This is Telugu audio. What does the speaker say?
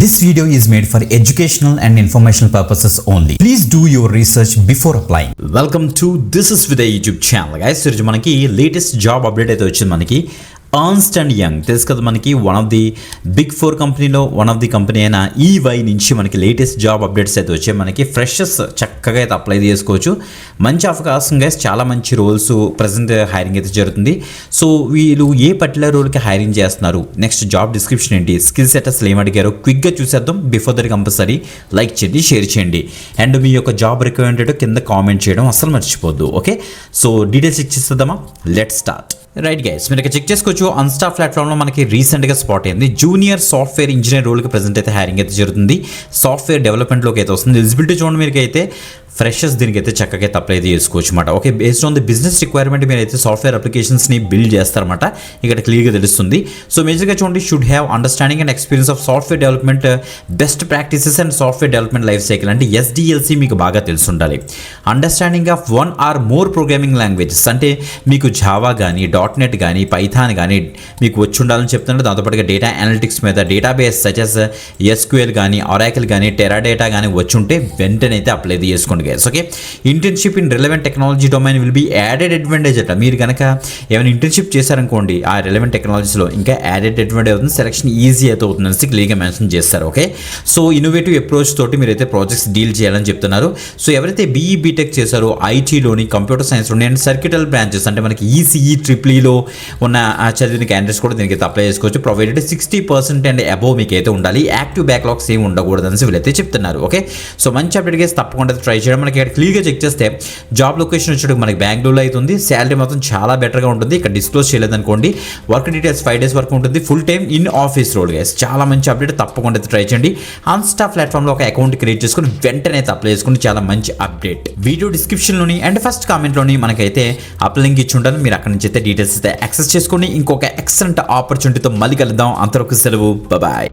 This video is made for educational and informational purposes only. Please do your research before applying. Welcome to This is with a YouTube channel. Guys, ఈరోజు మనకి లేటెస్ట్ జాబ్ అప్డేట్ అయితే వచ్చింది మనకి అర్న్స్ట్ అండ్ యంగ్. తెలుసు కదా మనకి వన్ ఆఫ్ ది బిగ్ 4 కంపెనీలో వన్ ఆఫ్ ది కంపెనీ అయిన EY నుంచి మనకి లేటెస్ట్ జాబ్ అప్డేట్స్ అయితే వచ్చాయి. మనకి ఫ్రెషర్స్ చక్కగా అయితే అప్లై చేసుకోవచ్చు. మంచి అవకాశం గైస్, చాలా మంచి రోల్స్ ప్రజెంట్ హైరింగ్ అయితే జరుగుతుంది. సో వీళ్ళు ఏ పర్టికులర్ రోల్కి హైరింగ్ చేస్తున్నారు, నెక్స్ట్ జాబ్ డిస్క్రిప్షన్ ఏంటి, స్కిల్ సెట్ అసలు ఏమడిగారో క్విక్గా చూసేద్దాం. బిఫోర్ దట్ కంపల్సరీ లైక్ చేయండి, షేర్ చేయండి, అండ్ మీ యొక్క జాబ్ రిక్వైర్మెంట్ కింద కామెంట్ చేయడం అసలు మర్చిపోద్దు. ఓకే, సో డీటెయిల్స్ ఇచ్చేద్దామా, లెట్స్ స్టార్ట్. రైట్ గైస్, మీరు ఇక్కడ చెక్ చేసుకోవచ్చు. అన్స్టాఫ్ ప్లాట్ఫామ్లో మనకి రీసెంట్గా స్పాట్ అయింది జూనియర్ సాఫ్ట్వేర్ ఇంజనీర్ రోల్కి ప్రజెంట్ అయితే హైరింగ్ అయితే జరుగుతుంది. సాఫ్ట్వేర్ డెవలప్మెంట్లోకి అయితే వస్తుంది. ఎలిజిబిలిటీ చూడండి, మీకు అయితే ఫ్రెషర్స్ దీనికి అయితే చక్కగా అయితే అప్లై చేసుకోవచ్చు అనమాట. Okay, based on the business requirement మీరు అయితే సాఫ్ట్వేర్ అప్లికేషన్స్ని బిల్డ్ చేస్తారన్నమాట. ఇక్కడ క్లియర్గా తెలుస్తుంది. సో మేజర్గా చూడండి, should have understanding and experience of software development, best practices and software development life cycle అంటే SDLC మీకు బాగా తెలిసి ఉండాలి. Understanding of 1 or more programming languages అంటే మీకు జావా కానీ .NET కానీ పైథాన్ కానీ మీకు వచ్చి ఉండాలని చెప్తున్నారు. దాంతోపాటుగా డేటా అనలిటిక్స్ మీద డేటాబేస్ సచ్ as SQL కానీ Oracle కానీ టెరాడేటా కానీ వచ్చి ఉంటే వెంటనే అయితే అప్లై చేసుకోండి. Okay, internship in relevant technology domain will be added advantage అట. మీరు కనుక ఏమైనా ఇంటర్న్షిప్ చేశారనుకోండి ఆ రిలవెంట్ టెక్నాలజీలో, ఇంకా యాడెడ్ అడ్వాంటేజ్ అవుతుంది, సెలక్షన్ ఈజీ అయితే అవుతుంది అనేసి క్లియర్గా మెన్షన్ చేస్తారు. ఓకే, సో ఇన్నోవేటివ్ అప్రోచ్ తోటి మీరైతే ప్రాజెక్ట్స్ డీల్ చేయాలని చెప్తున్నారు. సో ఎవరైతే BE BTech చేశారో ఐటీలోని, కంప్యూటర్ సైన్స్లోని అండ్ సర్క్యూటల్ బ్రాంచెస్ అంటే మనకి ECE EEEలో ఉన్న చదివిన క్యాండిడేట్స్ కూడా దీనికి అయితే అప్లై చేసుకోవచ్చు. ప్రొవైడెడ్ 60% అండ్ అబోవ్ మీకు అయితే ఉండాలి. యాక్టివ్ బ్యాక్లాగ్స్ ఏమి ఉండకూడదు అనేసి వీళ్ళైతే చెప్తున్నారు. ఓకే, సో మంచి అప్డేట్ గైస్, తప్పకుండా ట్రై చేయడం. మనకి ఇక్కడ క్లియర్గా చెక్ చేస్తే జాబ్ లొకేషన్ వచ్చేటప్పుడు మనకి బెంగళూరులో అవుతుంది. శాలరీ మాత్రం చాలా బెటర్గా ఉంటుంది. ఇక్కడ డిస్క్లోజ్ చేయలేదనుకోండి. వర్క్ డీటెయిల్స్ 5 days వరకు ఉంటుంది. Full time in office role guys. చాలా మంచి అప్డేట్, తప్పకుండా ట్రై చేయండి. అన్స్టాఫ్ ప్లాట్ఫామ్లో ఒక అకౌంట్ క్రియేట్ చేసుకుని వెంటనే అప్లై చేసుకుని చాలా మంచి అప్డేట్. వీడియో డిస్క్రిప్షన్లోని అండ్ ఫస్ట్ కామెంట్లోని మనకైతే అప్లై లింక్ ఇచ్చి ఉంటాను. మీరు అక్కడ నుంచి అయితే డీటెయిల్స్ అయితే యాక్సెస్ చేసుకొని ఇంకొక ఎక్సలెంట్ ఆపర్చునిటీతో మళ్ళీ కలుద్దాం. అంతవరకు సెలవు, బాయ్.